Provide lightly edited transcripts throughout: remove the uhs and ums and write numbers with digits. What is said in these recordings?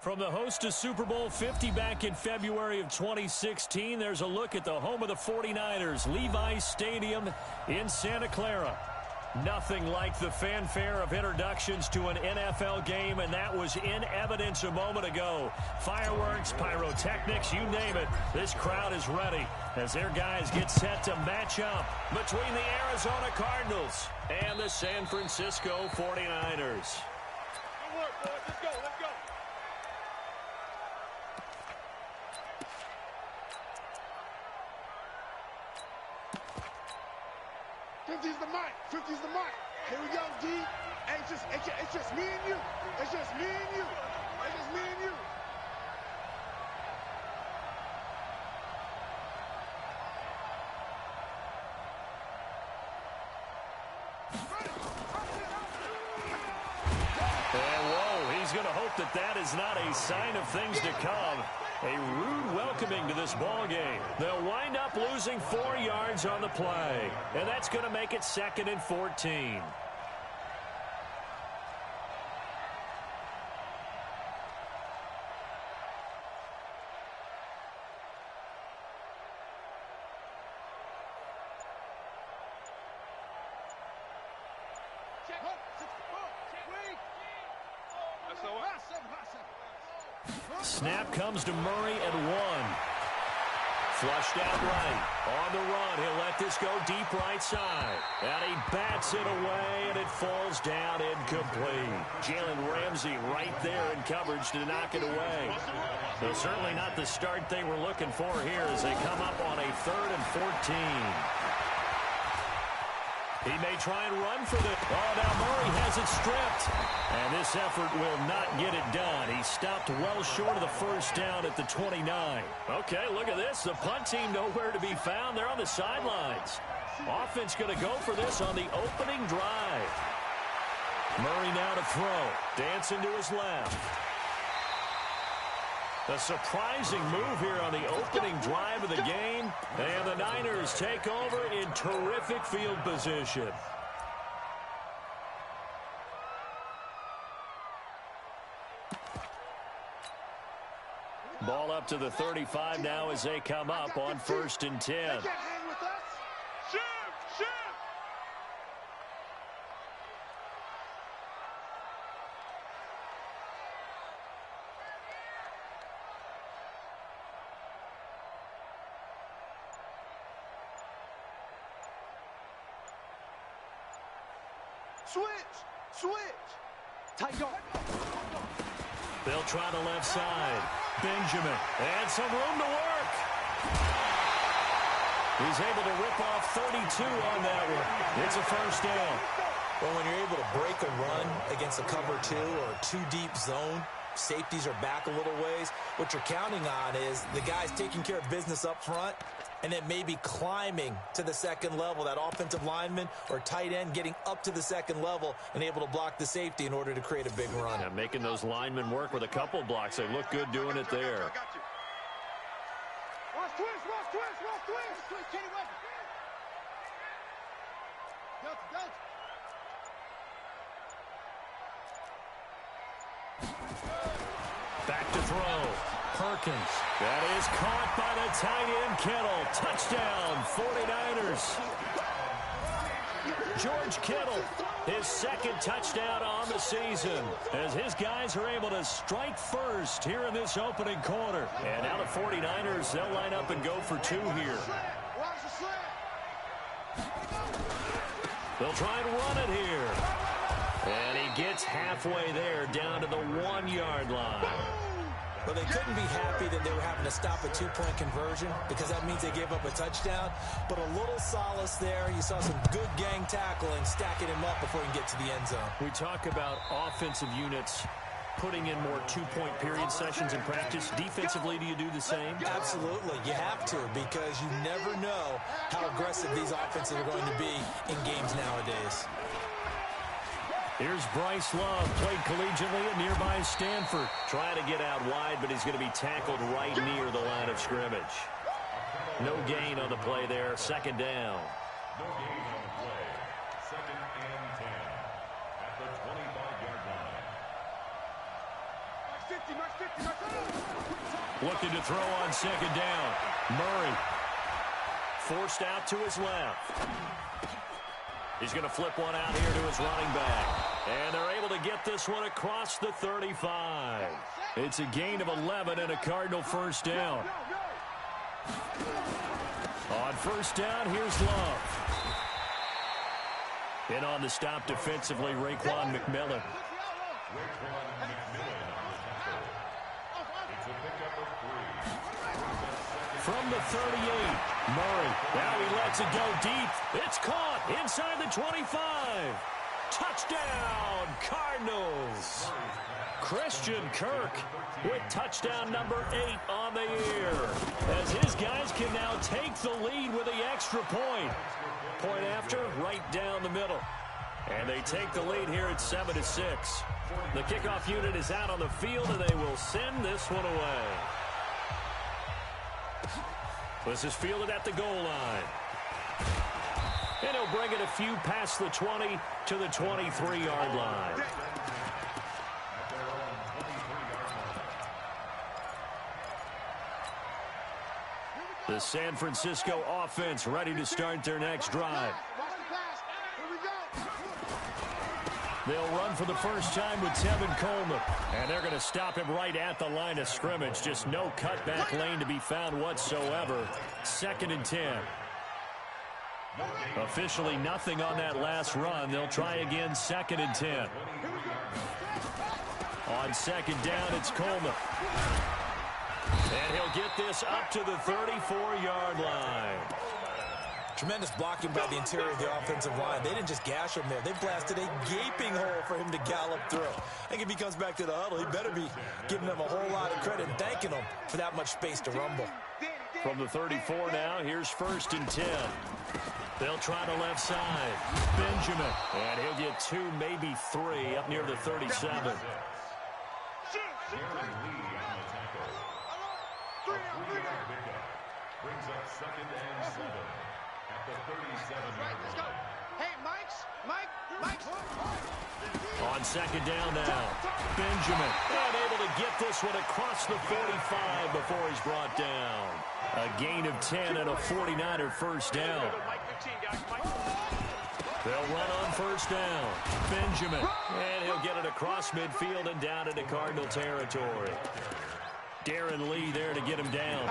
From the host to Super Bowl 50 back in February of 2016, there's a look at the home of the 49ers, Levi's Stadium in Santa Clara. Nothing like the fanfare of introductions to an NFL game, and that was in evidence a moment ago. Fireworks, pyrotechnics, you name it. This crowd is ready as their guys get set to match up between the Arizona Cardinals and the San Francisco 49ers. Good work, boys. Let's go, let's go. Fifty's the mic. 50's the mic. Here we go, D. Hey, it's just me and you. It's just me and you. It's just me and you. And whoa, he's going to hope that that is not a sign of things to come. A rude welcoming to this ball game. They'll wind up losing 4 yards on the play. And that's going to make it 2nd and 14. Snap comes to Murray at 1. Flushed out right. On the run, he'll let this go deep right side. And he bats it away, and it falls down incomplete. Jalen Ramsey right there in coverage to knock it away. So certainly not the start they were looking for here as they come up on a 3rd and 14. He may try and run for this. Oh, now Murray has it stripped. And this effort will not get it done. He stopped well short of the first down at the 29. Okay, look at this. The punt team nowhere to be found. They're on the sidelines. Offense going to go for this on the opening drive. Murray now to throw. Dancing to his left. A surprising move here on the opening drive of the game. And the Niners take over in terrific field position. Ball up to the 35 now as they come up on 1st and 10. Switch. Tight go. They'll try the left side. Benjamin. And some room to work. He's able to rip off 32 on that one. It's a first down. Well, when you're able to break a run against a cover 2 or a 2-deep zone, safeties are back a little ways. What you're counting on is the guys taking care of business up front and then maybe climbing to the second level, that offensive lineman or tight end getting up to the second level and able to block the safety in order to create a big run. Yeah, making those linemen work with a couple blocks. They look good doing it there. Watch twist. Kenny West. Delta. Back to throw. Perkins. That is caught by the tight end, Kittle. Touchdown, 49ers. George Kittle, his 2nd touchdown on the season, as his guys are able to strike first here in this opening quarter. And now the 49ers, they'll line up and go for 2 here. They'll try and run it here. And he gets halfway there, down to the 1-yard line. Well, they couldn't be happy that they were having to stop a 2-point conversion because that means they gave up a touchdown. But a little solace there. You saw some good gang tackling, stacking him up before he can get to the end zone. We talk about offensive units putting in more 2-point period sessions in practice. Defensively, do you do the same? Absolutely. You have to, because you never know how aggressive these offenses are going to be in games nowadays. Here's Bryce Love, played collegiately at nearby Stanford. Trying to get out wide, but he's going to be tackled right near the line of scrimmage. No gain on the play there. 2nd down. No gain on the play. 2nd and 10 at the 25-yard line. Looking to throw on second down. Murray forced out to his left. He's going to flip one out here to his running back. And they're able to get this one across the 35. It's a gain of 11 and a Cardinal first down. On first down, here's Love. In on the stop defensively, Raekwon McMillan. From the 38, Murray. Now he lets it go deep. It's caught inside the 25. Touchdown, Cardinals. Christian Kirk with touchdown number 8 on the year, as his guys can now take the lead with the extra point. Point after, right down the middle. And they take the lead here at 7-6. The kickoff unit is out on the field, and they will send this one away. This is fielded at the goal line. And he'll bring it a few past the 20 to the 23-yard line. The San Francisco offense ready to start their next drive. They'll run for the first time with Tevin Coleman. And they're going to stop him right at the line of scrimmage. Just no cutback lane to be found whatsoever. 2nd and 10. Officially nothing on that last run. They'll try again 2nd and 10. On second down, it's Coleman. And he'll get this up to the 34-yard line. Tremendous blocking by the interior of the offensive line. They didn't just gash him there. They blasted a gaping hole for him to gallop through. I think if he comes back to the huddle, he better be giving them a whole lot of credit and thanking them for that much space to rumble. From the 34 now, here's 1st and 10. They'll try the left side. Benjamin. And he'll get 2, maybe 3 up near the 37. Brings up 2nd and 7 at the 37-yard line. Hey, Mike. On second down now, Benjamin unable to get this one across the 45 before he's brought down. A gain of 10 and a 49er first down. They'll run on first down. Benjamin, and he'll get it across midfield and down into Cardinal territory. Darren Lee there to get him down.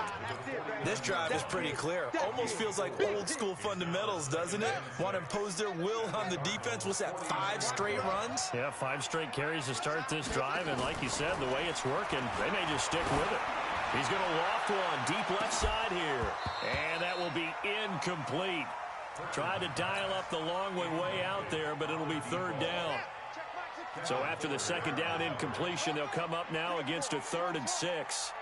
This drive is pretty clear. Almost feels like old school fundamentals, doesn't it? Want to impose their will on the defense. What's that, 5 straight runs? Yeah, 5 straight carries to start this drive. And like you said, the way it's working, they may just stick with it. He's going to loft one deep left side here. And that will be incomplete. Tried to dial up the long way out there, but it'll be 3rd down. So after the second down incompletion, they'll come up now against a 3rd and 6.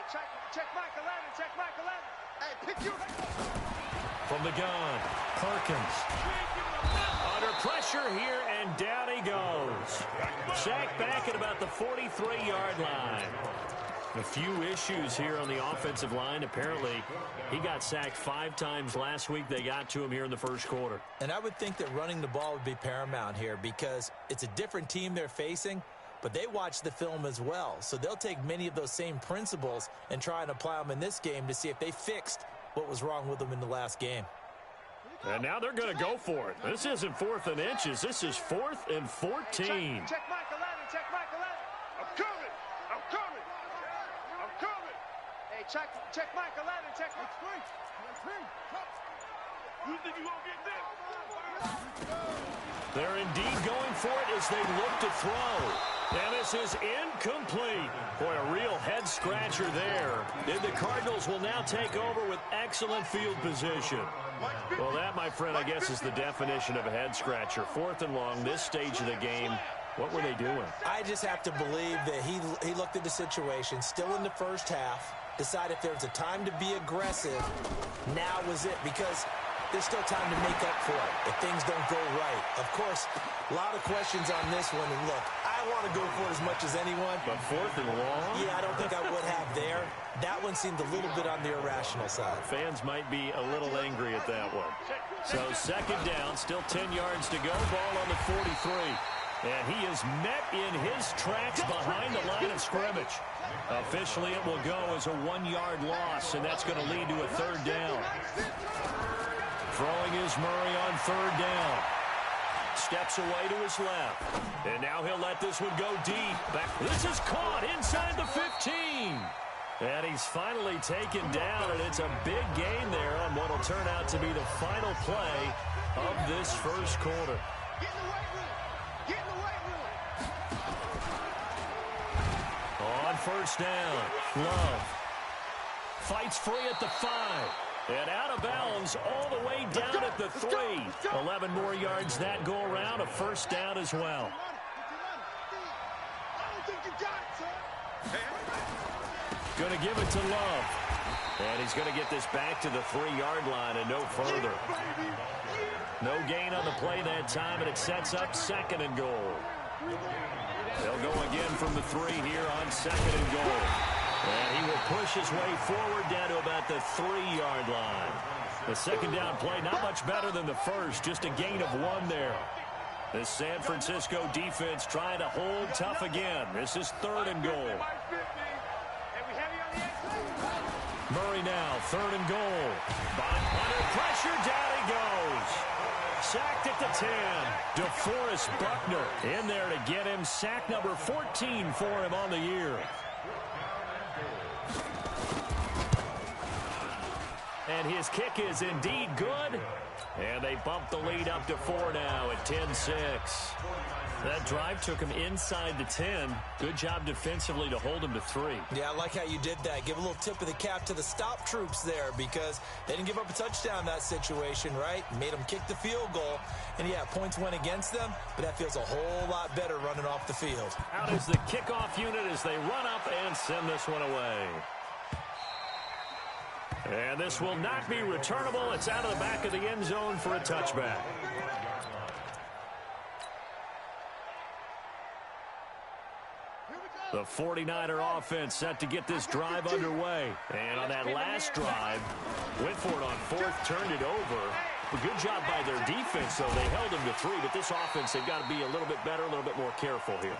Check Mike 11. Check Mike 11. Hey, pick you. From the gun, Perkins. Under pressure here, and down he goes. Sacked back at about the 43-yard line. A few issues here on the offensive line. Apparently, he got sacked 5 times last week. They got to him here in the first quarter. And I would think that running the ball would be paramount here because it's a different team they're facing, but they watch the film as well. So they'll take many of those same principles and try and apply them in this game to see if they fixed what was wrong with them in the last game. And now they're going to go for it. This isn't 4th and inches. This is 4th and 14. Check Mike 11. Check Mike 11. I'm coming. Hey, check Mike 11. Check Mike 3. You think you won't get this? They're indeed going for it as they look to throw. And this is incomplete. Boy, a real head-scratcher there. And the Cardinals will now take over with excellent field position. Well, that, my friend, I guess is the definition of a head-scratcher. 4th and long, this stage of the game. What were they doing? I just have to believe that he looked at the situation, still in the first half, decided if there was a time to be aggressive, now was it, because there's still time to make up for it if things don't go right. Of course, a lot of questions on this one, and look, I want to go for it as much as anyone. But 4th and long? Yeah, I don't think I would have there. That one seemed a little bit on the irrational side. Fans might be a little angry at that one. So second down, still 10 yards to go. Ball on the 43. And he is met in his tracks behind the line of scrimmage. Officially, it will go as a 1-yard loss, and that's going to lead to a 3rd down. Throwing is Murray on 3rd down. Steps away to his left. And now he'll let this one go deep. This is caught inside the 15. And he's finally taken down, and it's a big gain there on what will turn out to be the final play of this first quarter. Get in the weight room. Get in the weight room. On 1st down, Love fights free at the 5. And out of bounds all the way down at the 3. 11 more yards that go around, a 1st down as well. I don't think you got it, sir. Going to give it to Love. And he's going to get this back to the 3-yard line and no further. No gain on the play that time, and it sets up 2nd and goal. They'll go again from the 3 here on 2nd and goal. And he will push his way forward down to about the 3-yard line. The 2nd down play, not much better than the first, just a gain of 1 there. The San Francisco defense trying to hold tough again. This is 3rd and goal. Murray now, 3rd and goal. Under pressure, down he goes. Sacked at the 10. DeForest Buckner in there to get him. Sack number 14 for him on the year. And his kick is indeed good. And they bump the lead up to 4 now at 10-6. That drive took him inside the 10. Good job defensively to hold him to 3. Yeah, I like how you did that. Give a little tip of the cap to the stop troops there because they didn't give up a touchdown in that situation, right? Made them kick the field goal. And, yeah, points went against them, but that feels a whole lot better running off the field. Out is the kickoff unit as they run up and send this one away. And this will not be returnable. It's out of the back of the end zone for a touchback. The 49er offense set to get this drive underway. And on that last drive, went for it on 4th, turned it over. A good job by their defense, though. They held them to 3, but this offense, they've got to be a little bit better, a little bit more careful here.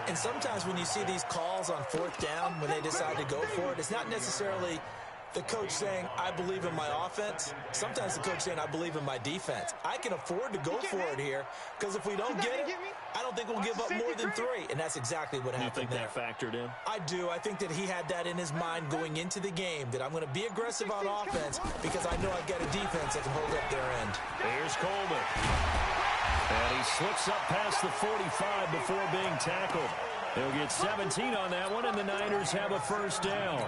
And sometimes when you see these calls on 4th down, when they decide to go for it, it's not necessarily the coach saying, I believe in my offense. Sometimes the coach saying, I believe in my defense. I can afford to go for it here because if we don't get it, I don't think we'll give up more than 3. And that's exactly what happened there. You think that factored in? I do. I think that he had that in his mind going into the game, that I'm going to be aggressive on offense because I know I've got a defense that can hold up their end. Here's Coleman. And he slips up past the 45 before being tackled. He'll get 17 on that one, and the Niners have a 1st down.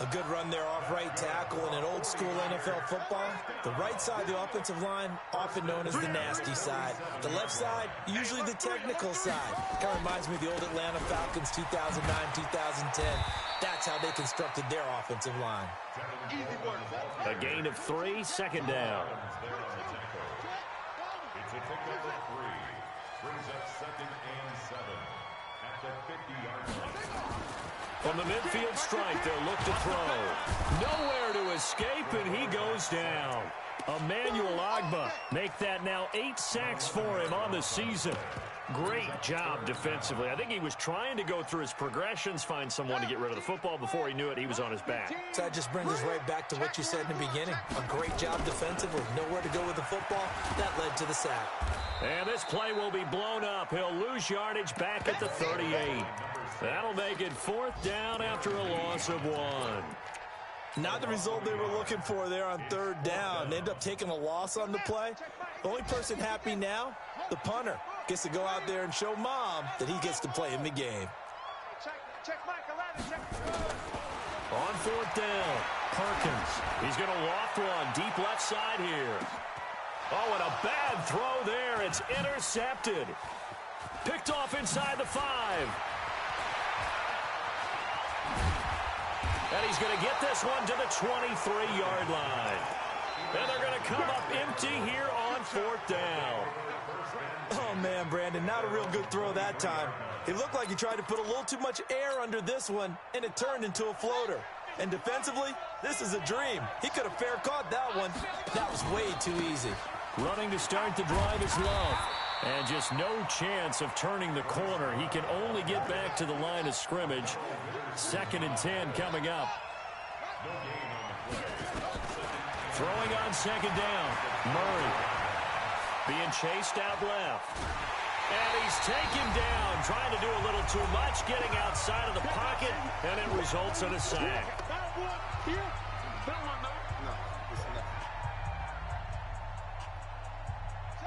A good run there off right tackle in an old-school NFL football. The right side, the offensive line, often known as the nasty side. The left side, usually the technical side. Kind of reminds me of the old Atlanta Falcons 2009, 2010. That's how they constructed their offensive line. A gain of 3, 2nd down. It's a pickup of 3. Brings up 2nd and 7 at the 50-yard line. From the midfield stripe, they'll look to throw. Nowhere to escape, and he goes down. Emmanuel Ogbah make that now 8 sacks for him on the season. Great job defensively. I think he was trying to go through his progressions, find someone to get rid of the football. Before he knew it, he was on his back. So that just brings us right back to what you said in the beginning. A great job defensively. Nowhere to go with the football. That led to the sack. And this play will be blown up. He'll lose yardage back at the 38. That'll make it 4th down after a loss of 1. Not the result they were looking for there on 3rd down. They ended up taking a loss on the play. The only person happy now, the punter, gets to go out there and show Mom that he gets to play in the game. On 4th down, Perkins. He's going to loft one deep left side here. Oh, and a bad throw there. It's intercepted. Picked off inside the 5. And he's going to get this one to the 23-yard line. And they're going to come up empty here on 4th down. Oh, man, Brandon, not a real good throw that time. It looked like he tried to put a little too much air under this one, and it turned into a floater. And defensively, this is a dream. He could have fair caught that one. That was way too easy. Running to start the drive is Love. And just no chance of turning the corner. He can only get back to the line of scrimmage. 2nd and 10 coming up. Throwing on 2nd down. Murray being chased out left. And he's taken down, trying to do a little too much, getting outside of the pocket, and it results in a sack.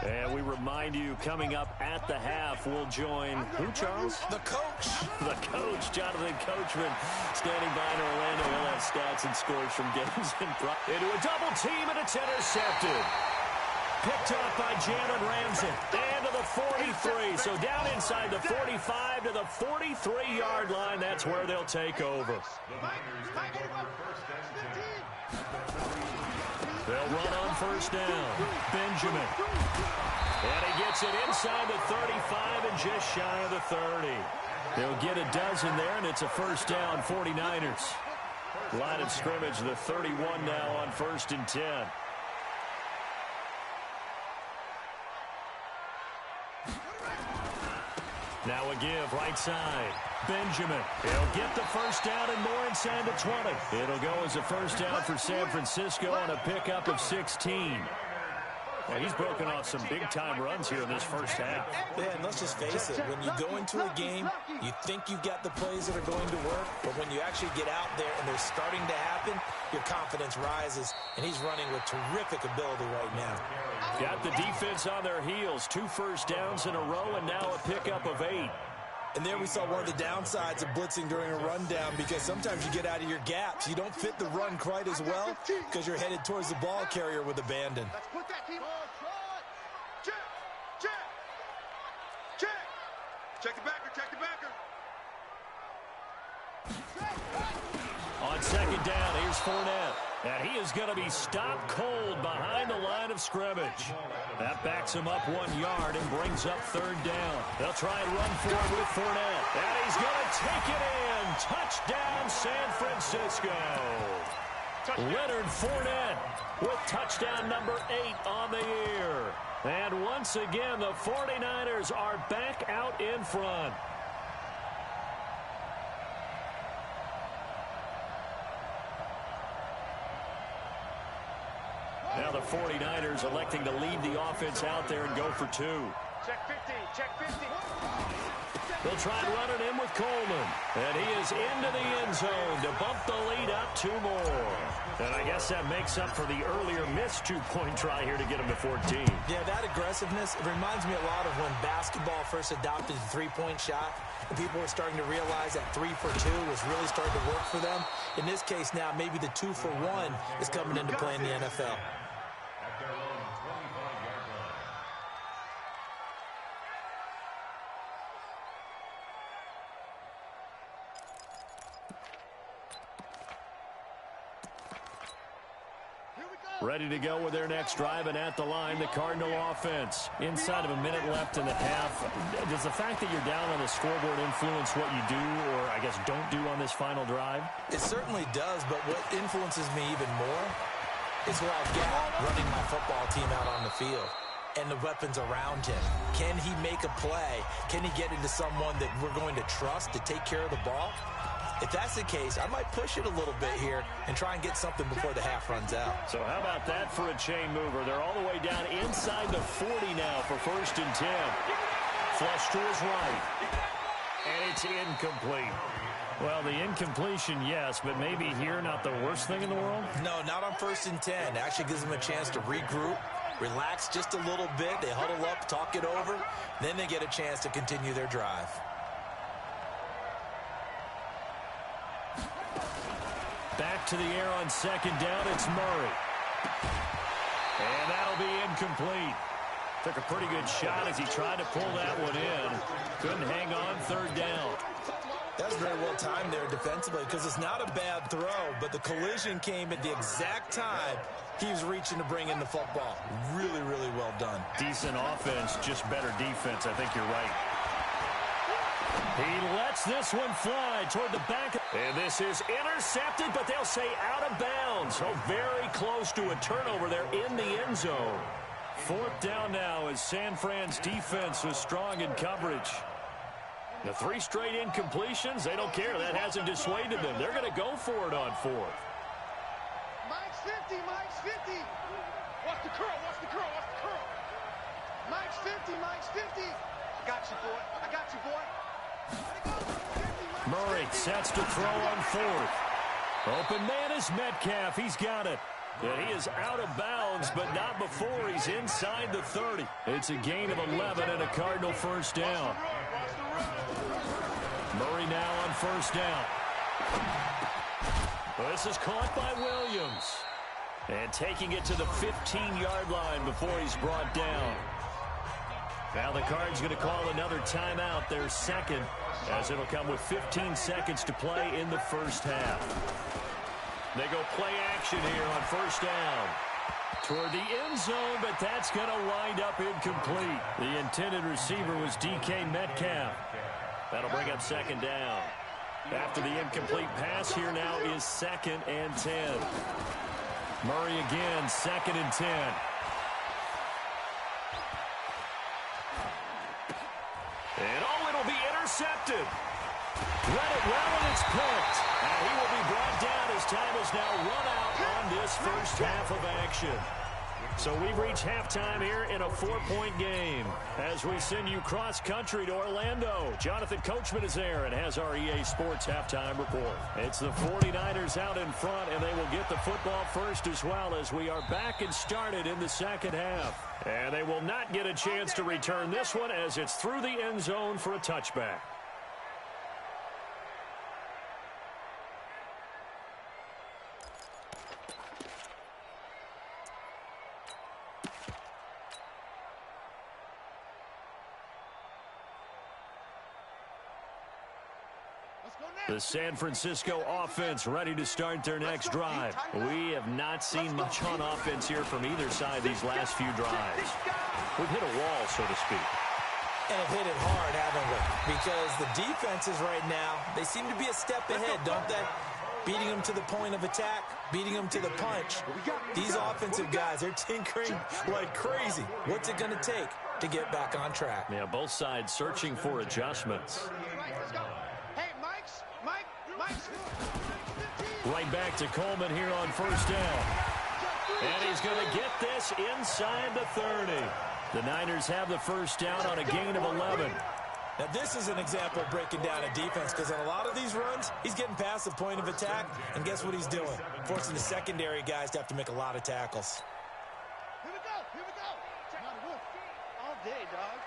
And we remind you, coming up at the half, we'll join who, Charles? The coach. The coach, Jonathan Coachman, standing by in Orlando. He'll have stats and scores from games into a double team, and it's intercepted. Picked off by Djmddenleague and to the 43. So down inside the 45 to the 43-yard line. That's where they'll take over. They'll run on 1st down. Benjamin. And he gets it inside the 35 and just shy of the 30. They'll get a dozen there, and it's a 1st down, 49ers. Line of scrimmage, the 31 now on 1st and 10. Now a give, right side. Benjamin. He'll get the 1st down and more inside the 20. It'll go as a 1st down for San Francisco on a pickup of 16. Well, he's broken off some big-time runs here in this 1st half. Yeah, and let's just face it. When you go into a game, you think you've got the plays that are going to work, but when you actually get out there and they're starting to happen, your confidence rises, and he's running with terrific ability right now. Got the defense on their heels. 2 1st downs in a row, and now a pickup of 8. And there we saw one of the downsides of blitzing during a rundown, because sometimes you get out of your gaps. You don't fit the run quite as well because you're headed towards the ball carrier with abandon. Let's put that team on. Check. Check. Check. Check the backer. Check the backer. On 2nd down, here's Fournette. And he is going to be stopped cold behind the line of scrimmage. That backs him up 1 yard and brings up 3rd down. They'll try and run for it with Fournette. And he's going to take it in. Touchdown, San Francisco. Leonard Fournette with touchdown number 8 on the year. And once again, the 49ers are back out in front. Now the 49ers electing to leave the offense out there and go for 2. Check 50. Check 50. They'll try and run it in with Coleman. And he is into the end zone to bump the lead up 2 more. And I guess that makes up for the earlier missed 2-point try here to get him to 14. Yeah, that aggressiveness, it reminds me a lot of when basketball first adopted the 3-point shot. And people were starting to realize that 3 for 2 was really starting to work for them. In this case now, maybe the 2 for 1 is coming into play in the NFL. Ready to go with their next drive, and at the line, the Cardinal offense. Inside of a minute left in the half. Does the fact that you're down on the scoreboard influence what you do, or I guess don't do on this final drive? It certainly does, but what influences me even more is what I've got running my football team out on the field and the weapons around him. Can he make a play? Can he get into someone that we're going to trust to take care of the ball? If that's the case, I might push it a little bit here and try and get something before the half runs out. So how about that for a chain mover? They're all the way down inside the 40 now for 1st and 10. Flush to his right. And it's incomplete. Well, the incompletion, yes, but maybe here not the worst thing in the world? No, not on 1st and 10. It actually gives them a chance to regroup, relax just a little bit. They huddle up, talk it over. Then they get a chance to continue their drive. Back to the air on 2nd down, it's Murray. And that'll be incomplete. Took a pretty good shot as he tried to pull that one in. Couldn't hang on, 3rd down. That was very well timed there defensively, because it's not a bad throw, but the collision came at the exact time he was reaching to bring in the football. Really, really well done. Decent offense, just better defense. I think you're right. He lets this one fly toward the back. And this is intercepted, but they'll say out of bounds. So very close to a turnover there in the end zone. Fourth down now as San Fran's defense was strong in coverage. The 3 straight incompletions, they don't care. That hasn't dissuaded them. They're going to go for it on fourth. Mike's 50, Mike's 50. Watch the curl, watch the curl, watch the curl. Mike's 50, Mike's 50. I got you, boy. I got you, boy. Murray sets to throw on fourth. Open man is Metcalf. He's got it. And he is out of bounds, but not before he's inside the 30. It's a gain of 11 and a Cardinal first down. Murray now on first down. This is caught by Williams. And taking it to the 15-yard line before he's brought down. Now the Cards going to call another timeout, their second, as it'll come with 15 seconds to play in the first half. They go play action here on first down. Toward the end zone, but that's going to wind up incomplete. The intended receiver was DK Metcalf. That'll bring up second down. After the incomplete pass, here now is 2nd and 10. Murray again, 2nd and 10. And it'll be intercepted. Read it well, and it's picked. And he will be brought down as time is now run out on this first half of action. So we've reached halftime here in a 4-point game. As we send you cross-country to Orlando, Jonathan Coachman is there and has our EA Sports halftime report. It's the 49ers out in front, and they will get the football first as well as we are back and started in the second half. And they will not get a chance to return this one as it's through the end zone for a touchback. The San Francisco offense ready to start their next drive. We have not seen much on offense here from either side these last few drives. We've hit a wall, so to speak. And have hit it hard, haven't we? Because the defenses right now, they seem to be a step ahead, don't they? Beating them to the point of attack, beating them to the punch. These offensive guys, they're tinkering like crazy. What's it going to take to get back on track? Yeah, both sides searching for adjustments. Right back to Coleman here on first down. And he's going to get this inside the 30. The Niners have the first down on a gain of 11. Now, this is an example of breaking down a defense because on a lot of these runs, he's getting past the point of attack, and guess what he's doing? Forcing the secondary guys to have to make a lot of tackles. Here we go, here we go. All day, dog.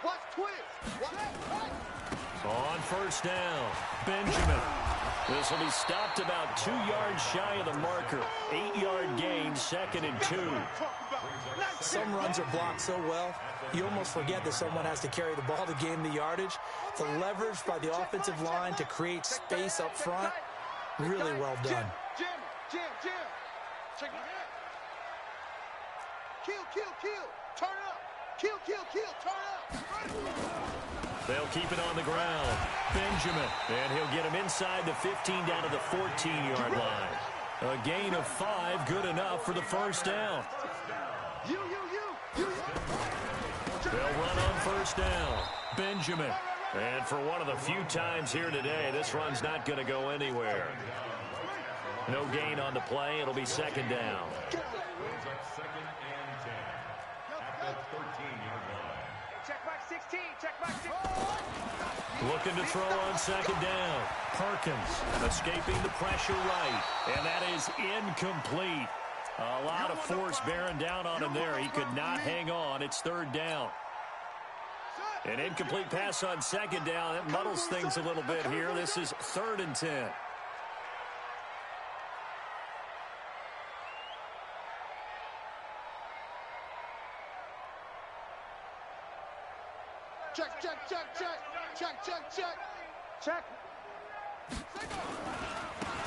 Watch twist. Watch. On first down, Benjamin. This will be stopped about 2 yards shy of the marker. 8-yard gain, 2nd and 2. Some runs are blocked so well, you almost forget that someone has to carry the ball to gain the yardage. The leverage by the offensive line to create space up front, really well done. Jim. Check it out. Kill. Turn up. Kill. Turn up. They'll keep it on the ground. Benjamin. And he'll get him inside the 15 down to the 14-yard line. A gain of 5, good enough for the first down. They'll run on first down. Benjamin. And for one of the few times here today, this run's not going to go anywhere. No gain on the play. It'll be second down. Second and 10 at the 13-yard line. Check back 16. Looking to throw on second down. Perkins escaping the pressure right. And that is incomplete. A lot of force bearing down on him there. He could not hang on. It's third down. An incomplete pass on second down. That muddles things a little bit here. This is 3rd and 10. Check.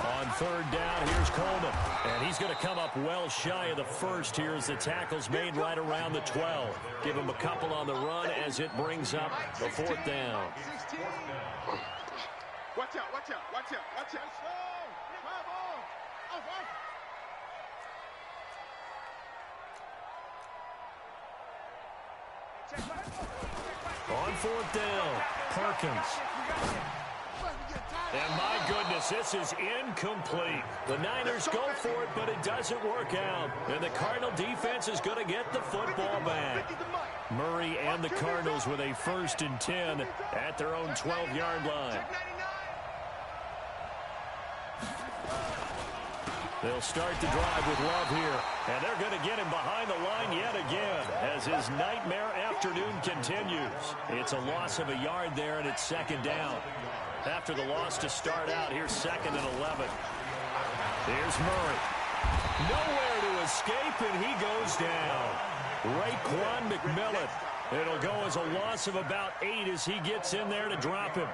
On third down, here's Coleman. And he's going to come up well shy of the first here as the tackle's made right around the 12. Give him a couple on the run as it brings up the 4th down. Watch out. On fourth down, Perkins. And my goodness, this is incomplete. The Niners go for it, but it doesn't work out. And the Cardinal defense is going to get the football back. Murray and the Cardinals with a 1st and 10 at their own 12-yard line. They'll start the drive with Love here. And they're going to get him behind the line yet again as his nightmare afternoon continues. It's a loss of a yard there, and it's 2nd down. After the loss to start out, here's 2nd and 11. Here's Murray. Nowhere to escape, and he goes down. Raekwon McMillan. It'll go as a loss of about 8 as he gets in there to drop him.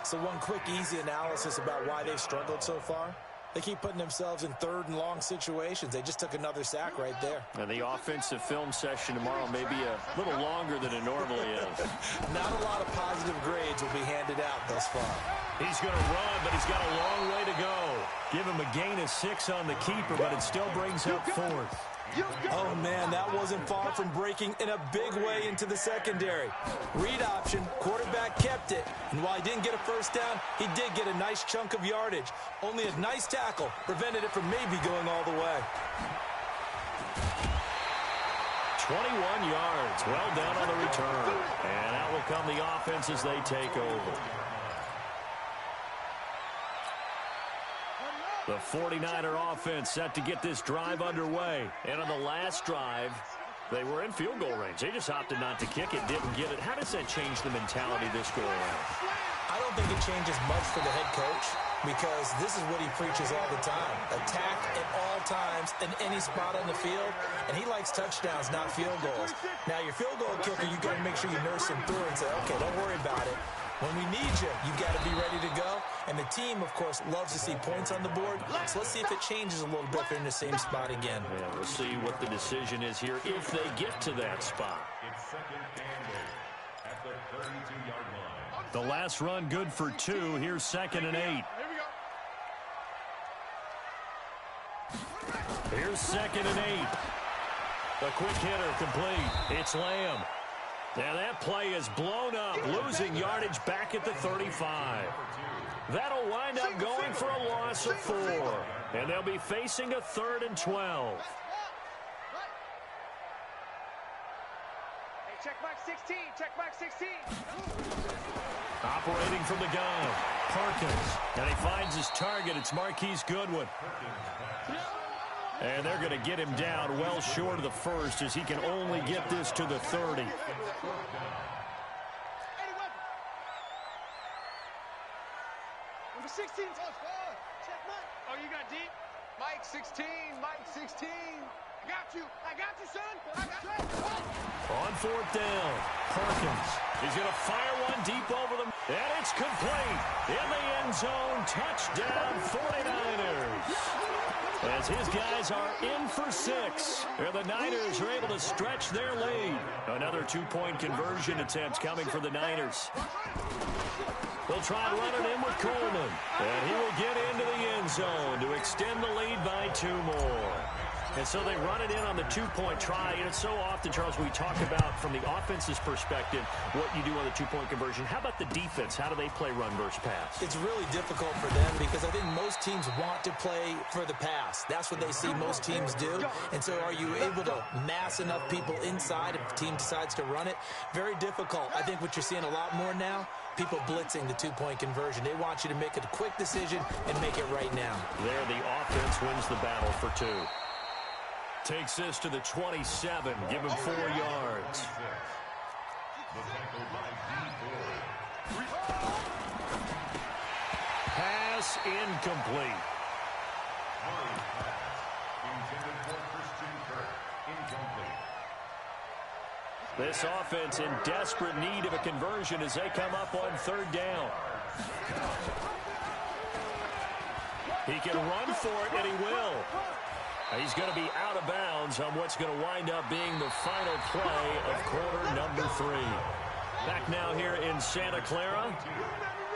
So one quick, easy analysis about why they've struggled so far. They keep putting themselves in 3rd and long situations. They just took another sack right there. And the offensive film session tomorrow may be a little longer than it normally is. Not a lot of positive grades will be handed out thus far. He's going to run, but he's got a long way to go. Give him a gain of 6 on the keeper, but it still brings up 4th. Oh, man, that wasn't far from breaking in a big way into the secondary. Read option, quarterback kept it, and while he didn't get a 1st down, he did get a nice chunk of yardage. Only a nice tackle prevented it from maybe going all the way. 21 yards, well down on the return. And out will come the offense as they take over. The 49er offense set to get this drive underway. And on the last drive, they were in field goal range. They just opted not to kick it, didn't get it. How does that change the mentality this go around? I don't think it changes much for the head coach because this is what he preaches all the time. Attack at all times in any spot on the field. And he likes touchdowns, not field goals. Now, your field goal kicker, you got to make sure you nurse him through and say, okay, don't worry about it. When we need you, you've got to be ready to go. And the team, of course, loves to see points on the board. So let's see if it changes a little bit if they're in the same spot again. Yeah, we'll see what the decision is here if they get to that spot. It's 2nd and 8 at the 32-yard line. The last run good for 2. Here's 2nd and 8. Here we go. Here's 2nd and 8. The quick hitter complete. It's Lamb. Now that play is blown up, losing yardage back at the 35. That'll wind up going for a loss of 4. And they'll be facing a 3rd and 12. Hey, check back 16. Check back 16. Operating from the gun, Perkins. And he finds his target. It's Marquise Goodwin. And they're going to get him down well short of the 1st as he can only get this to the 30. Number 16. Check Mike. Oh, you got deep? Mike 16. Mike 16. I got you. I got you, son. I got you. On 4th down, Perkins. He's going to fire one deep over them. And it's complete. In the end zone. Touchdown, 49ers. As his guys are in for 6. And the Niners are able to stretch their lead. Another 2-point conversion attempt coming for the Niners. They'll try running in with Coleman. And he will get into the end zone to extend the lead by 2 more. And so they run it in on the 2-point try. And it's so often, Charles, we talk about from the offense's perspective what you do on the 2-point conversion. How about the defense? How do they play run versus pass? It's really difficult for them because I think most teams want to play for the pass. That's what they see most teams do. And so are you able to mass enough people inside if the team decides to run it? Very difficult. I think what you're seeing a lot more now, people blitzing the 2-point conversion. They want you to make a quick decision and make it right now. There, the offense wins the battle for 2. Takes this to the 27. Give him 4 yards. Pass incomplete. This offense in desperate need of a conversion as they come up on 3rd down. He can run for it, and he will. He's going to be out of bounds on what's going to wind up being the final play of quarter number 3. Back now here in Santa Clara.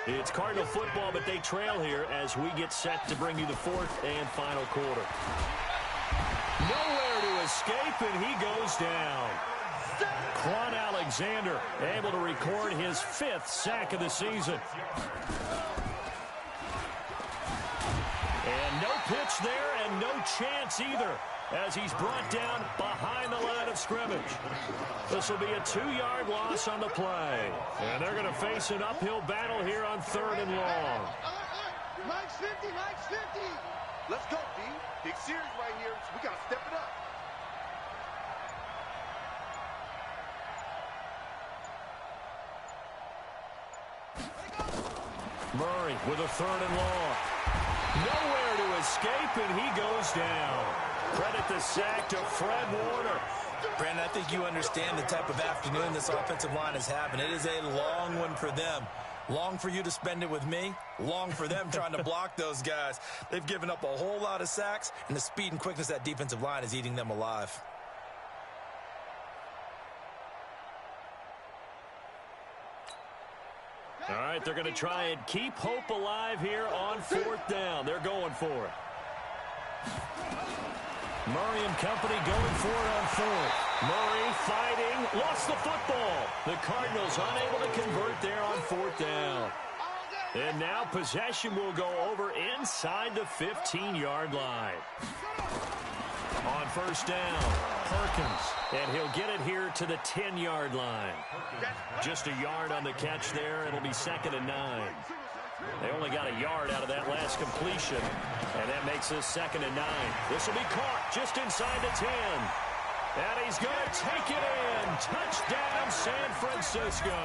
It's Cardinal football, but they trail here as we get set to bring you the 4th and final quarter. Nowhere to escape, and he goes down. Quan Alexander able to record his 5th sack of the season. And no pitch there and no chance either as he's brought down behind the line of scrimmage. This will be a 2-yard loss on the play. And they're going to face an uphill battle here on 3rd and long. Mike's 50, Mike's 50. Let's go, D. Big series right here. So we got to step it up. Murray with a 3rd and long. Nowhere to escape, and he goes down. Credit the sack to Fred Warner. Brandon, I think you understand the type of afternoon this offensive line is having. It is a long one for them. Long for you to spend it with me. Long for them trying to block those guys. They've given up a whole lot of sacks, and the speed and quickness of that defensive line is eating them alive. All right, they're going to try and keep hope alive here on 4th down. They're going for it. Murray and company going for it on 4th. Murray fighting, lost the football. The Cardinals unable to convert there on 4th down. And now possession will go over inside the 15-yard line. On 1st down, Perkins, and he'll get it here to the 10-yard line. Just a yard on the catch there. It'll be 2nd and 9. They only got a yard out of that last completion, and that makes this 2nd and 9. This will be caught just inside the 10. And he's going to take it in. Touchdown, San Francisco.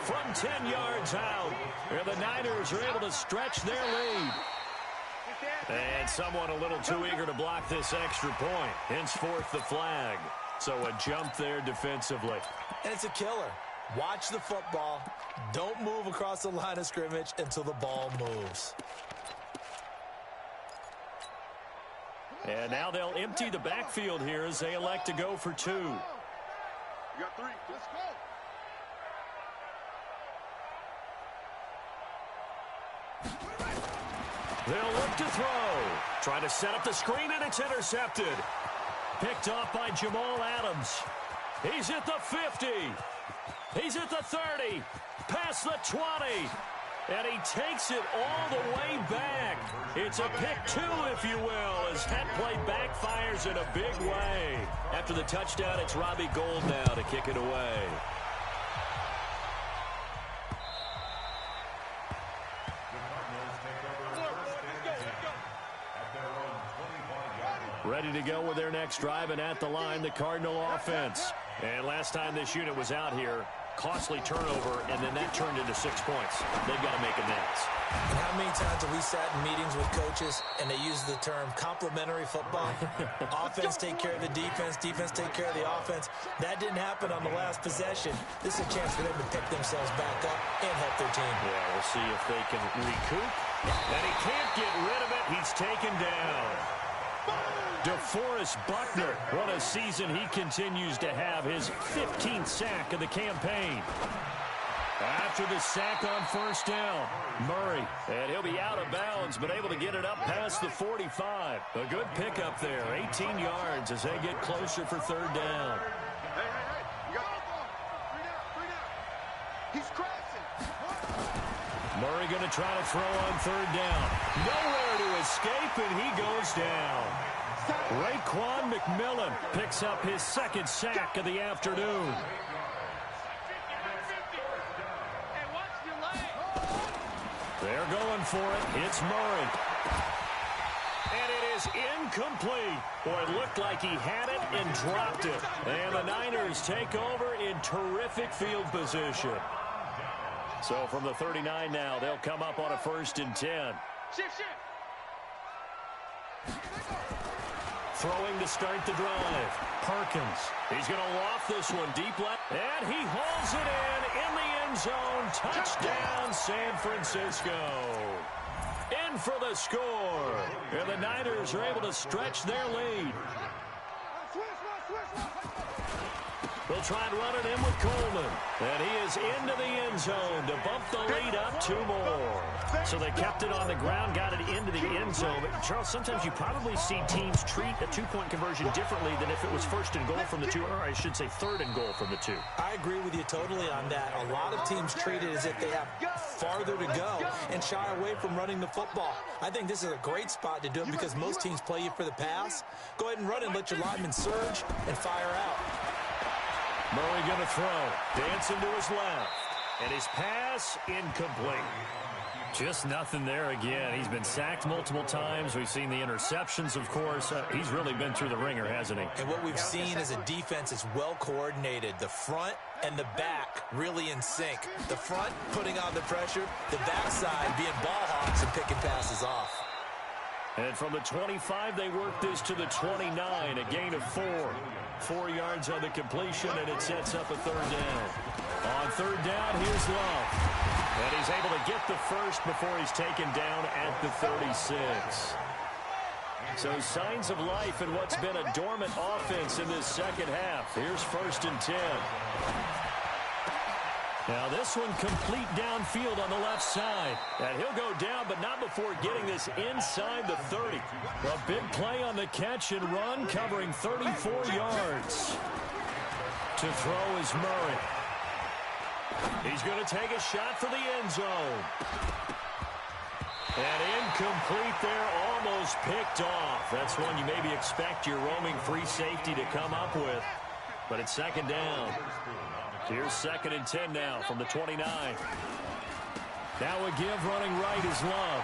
From 10 yards out, the Niners are able to stretch their lead. And someone a little too eager to block this extra point. Henceforth the flag. So a jump there defensively. And it's a killer. Watch the football. Don't move across the line of scrimmage until the ball moves. And now they'll empty the backfield here as they elect to go for 2. You got 3. Let's go. They'll look to throw. Trying to set up the screen, and it's intercepted. Picked off by Jamal Adams. He's at the 50. He's at the 30. Past the 20. And he takes it all the way back. It's a pick 2, if you will, as that play backfires in a big way. After the touchdown, it's Robbie Gould now to kick it away. Ready to go with their next drive, and at the line, the Cardinal offense. And last time this unit was out here, costly turnover, and then that turned into 6 points. They've got to make amends. And how many times have we sat in meetings with coaches and they use the term complementary football? Offense take care of the defense, defense take care of the offense. That didn't happen on the last possession. This is a chance for them to pick themselves back up and help their team. Yeah, we'll see if they can recoup. And he can't get rid of it. He's taken down. DeForest Buckner, what a season he continues to have, his 15th sack of the campaign. After the sack on 1st down, Murray, and he'll be out of bounds, but able to get it up past the 45. A good pickup there, 18 yards as they get closer for 3rd down. Hey. You got 3 down. He's crashing. Murray going to try to throw on 3rd down. Nowhere to escape, and he goes down. Raekwon McMillan picks up his 2nd sack of the afternoon. They're going for it. It's Murray. And it is incomplete. Boy, it looked like he had it and dropped it. And the Niners take over in terrific field position. So from the 39 now, they'll come up on a 1st and 10. Shift. Throwing to start the drive. Perkins. He's going to loft this one deep left. And he hauls it in the end zone. Touchdown, San Francisco. In for the score. And the Niners are able to stretch their lead. They'll try and run it in with Coleman. And he is into the end zone to bump the lead up 2 more. So they kept it on the ground, got it into the end zone. But, Charles, sometimes you probably see teams treat a two-point conversion differently than if it was first and goal from the 2, or I should say third and goal from the 2. I agree with you totally on that. A lot of teams treat it as if they have farther to go and shy away from running the football. I think this is a great spot to do it because most teams play you for the pass. Go ahead and run and let your linemen surge and fire out. Murray going to throw. Dancing to his left. And his pass incomplete. Just nothing there again. He's been sacked multiple times. We've seen the interceptions, of course. He's really been through the ringer, hasn't he? And what we've seen is a defense that's well coordinated. The front and the back really in sync. The front putting on the pressure. The backside being ball hawks and picking passes off. And from the 25, they work this to the 29. A gain of 4. 4 yards on the completion, and it sets up a third down. On third down, here's Love. And he's able to get the first before he's taken down at the 36. So signs of life in what's been a dormant offense in this second half. Here's 1st and 10. Now this one complete downfield on the left side. And he'll go down, but not before getting this inside the 30. A big play on the catch and run, covering 34 yards. To throw is Murray. He's going to take a shot for the end zone. And incomplete there, almost picked off. That's one you maybe expect your roaming free safety to come up with. But it's second down. Here's 2nd and 10 now from the 29. Now a give running right is Love.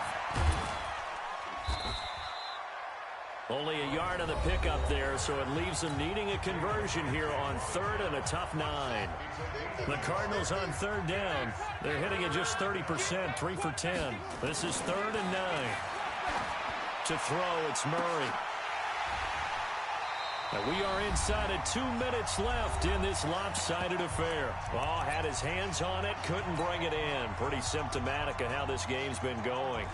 Only a yard on the pickup there, so it leaves them needing a conversion here on 3rd and a tough 9. The Cardinals on 3rd down. They're hitting at just 30%, 3 for 10. This is 3rd and 9. To throw, it's Murray. And we are inside of 2 minutes left in this lopsided affair. Ball had his hands on it, couldn't bring it in. Pretty symptomatic of how this game's been going.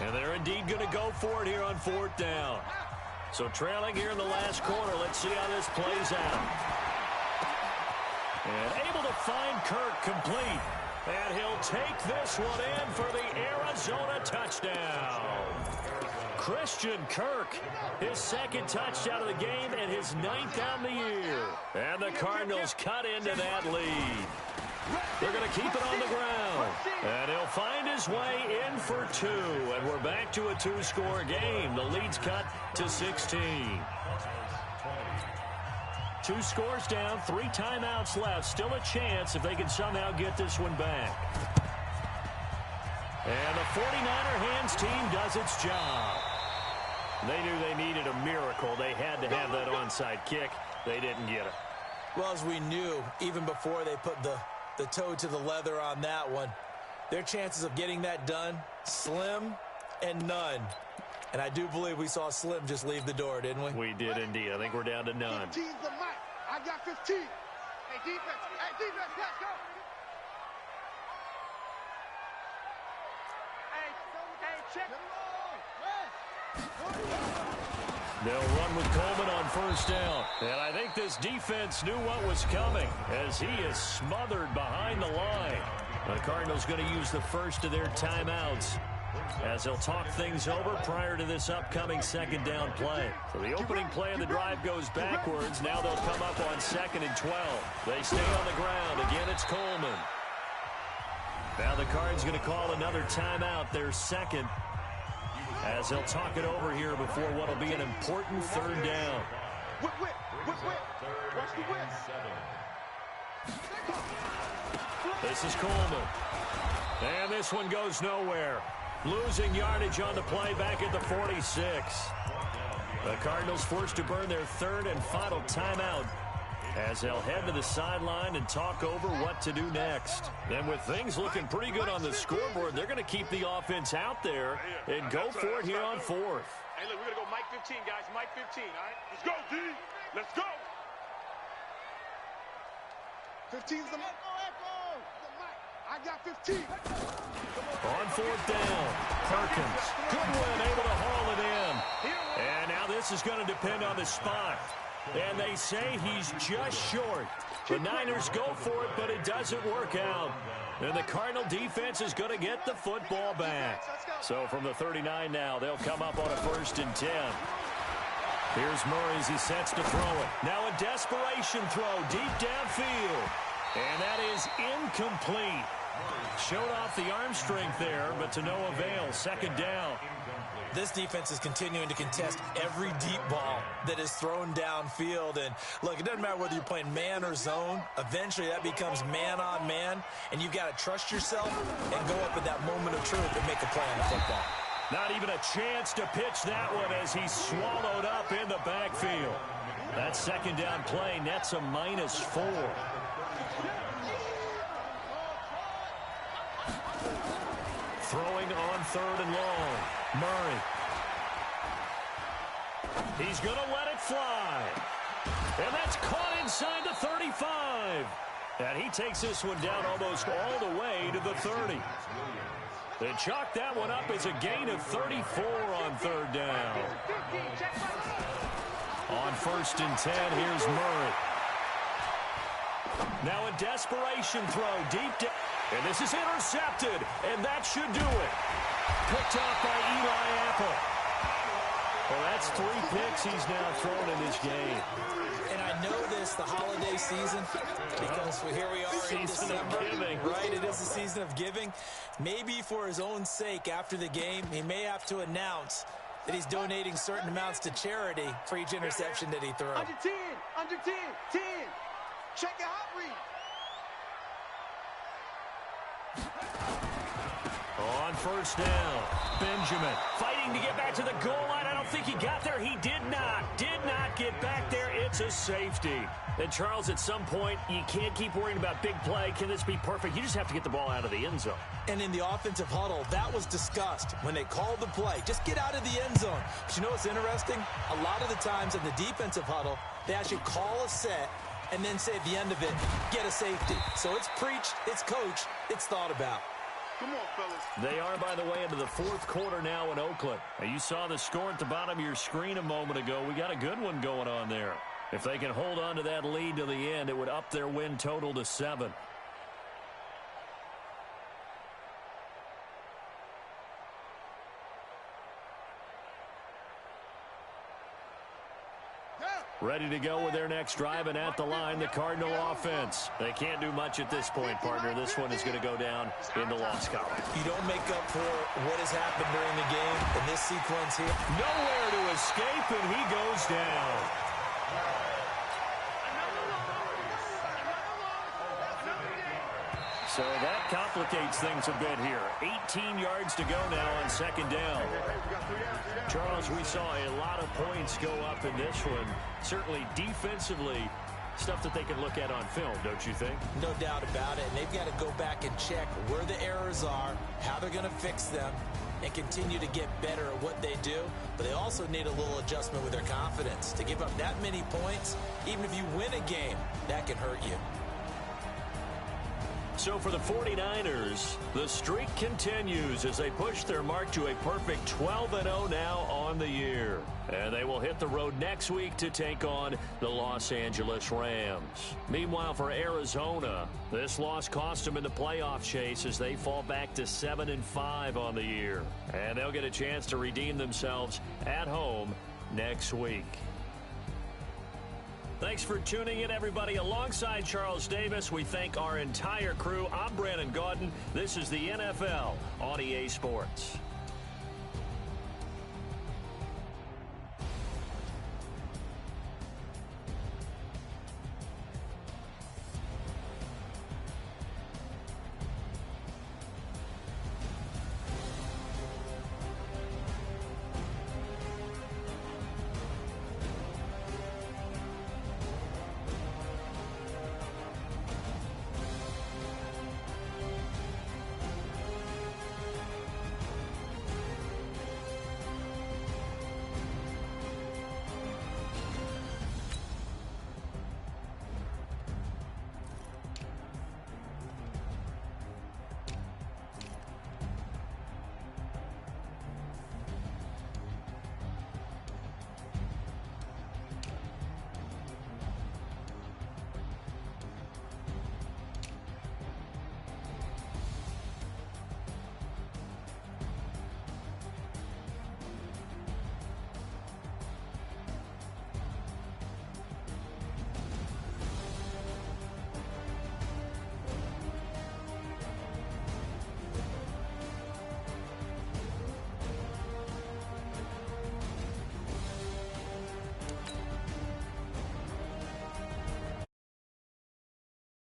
And they're indeed going to go for it here on 4th down. So trailing here in the last quarter. Let's see how this plays out. And able to find Kirk complete. And he'll take this one in for the Arizona touchdown. Christian Kirk, his 2nd touchdown of the game and his 9th on the year. And the Cardinals cut into that lead. They're going to keep it on the ground. And he'll find his way in for 2. And we're back to a 2-score game. The lead's cut to 16. 2 scores down, 3 timeouts left. Still a chance if they can somehow get this one back. And the 49er hands team does its job. They knew they needed a miracle. They had to have that onside kick. They didn't get it. Well, as we knew, even before they put the toe to the leather on that one, their chances of getting that done, slim and none. And I do believe we saw Slim just leave the door, didn't we? We did indeed. I think we're down to none. 15's the mic. I got 15. Hey, defense. Hey, defense, let's go. Hey, check. They'll run with Coleman on 1st down. And I think this defense knew what was coming as he is smothered behind the line. The Cardinals going to use the first of their timeouts as they'll talk things over prior to this upcoming 2nd down play. So the opening play of the drive goes backwards. Now they'll come up on 2nd and 12. They stay on the ground. Again, it's Coleman. Now the Cards going to call another timeout, their 2nd. As they'll talk it over here before what will be an important 3rd down. Whip. Watch the whip. This is Coleman. And this one goes nowhere. Losing yardage on the play back at the 46. The Cardinals forced to burn their 3rd and final timeout as they'll head to the sideline and talk over what to do next. And with things looking pretty good on the scoreboard, they're going to keep the offense out there and go for it here on 4th. Hey, look, we're going to go Mike 15, guys. Mike 15, all right? Let's go, D. Let's go. 15's the mic. I got 15. On 4th down, Perkins. Goodwin able to haul it in. And now this is going to depend on the spot. And they say he's just short. The Niners go for it, but it doesn't work out. And the Cardinal defense is going to get the football back. So from the 39 now, they'll come up on a 1st and 10. Here's Murray as he sets to throw it. Now a desperation throw deep downfield. And that is incomplete. Showed off the arm strength there, but to no avail. 2nd down. This defense is continuing to contest every deep ball that is thrown downfield. And, look, it doesn't matter whether you're playing man or zone. Eventually, that becomes man-on-man, and you've got to trust yourself and go up at that moment of truth and make a play on the football. Not even a chance to pitch that one as he's swallowed up in the backfield. That 2nd down play nets a -4. Throwing on 3rd and long. Murray. He's going to let it fly. And that's caught inside the 35. And he takes this one down almost all the way to the 30. They chalk that one up as a gain of 34 on 3rd down. On 1st and 10, here's Murray. Now a desperation throw deep down. And this is intercepted, and that should do it. Picked off by Eli Apple. Well, that's 3 picks he's now thrown in this game. And I know this, the holiday season, because here we are in December, right? It is the season of giving. Maybe for his own sake, after the game, he may have to announce that he's donating certain amounts to charity for each interception that he throws. Under 10, under 10, 10. Check your hot read. On 1st down, Benjamin fighting to get back to the goal line. I don't think he got there. He did not get back there. It's a safety. And, Charles, at some point, you can't keep worrying about big play. Can this be perfect? You just have to get the ball out of the end zone. And in the offensive huddle, that was discussed when they called the play. Just get out of the end zone. But you know what's interesting? A lot of the times in the defensive huddle, they actually call a set and then say at the end of it, get a safety. So it's preached, it's coached, it's thought about. Come on, fellas. They are, by the way, into the 4th quarter now in Oakland. Now, you saw the score at the bottom of your screen a moment ago. We got a good one going on there. If they can hold on to that lead to the end, it would up their win total to 7. Ready to go with their next drive, and at the line, the Cardinal offense. They can't do much at this point, partner. This one is going to go down in the loss column. You don't make up for what has happened during the game in this sequence here. Nowhere to escape, and he goes down. So that complicates things a bit here. 18 yards to go now on 2nd down. Charles, we saw a lot of points go up in this one. Certainly defensively, stuff that they can look at on film, don't you think? No doubt about it. And they've got to go back and check where the errors are, how they're going to fix them, and continue to get better at what they do. But they also need a little adjustment with their confidence. To give up that many points, even if you win a game, that can hurt you. So for the 49ers, the streak continues as they push their mark to a perfect 12-0 now on the year. And they will hit the road next week to take on the Los Angeles Rams. Meanwhile, for Arizona, this loss cost them in the playoff chase as they fall back to 7-5 on the year. And they'll get a chance to redeem themselves at home next week. Thanks for tuning in, everybody. Alongside Charles Davis, we thank our entire crew. I'm Brandon Gaudin. This is the NFL on EA Sports.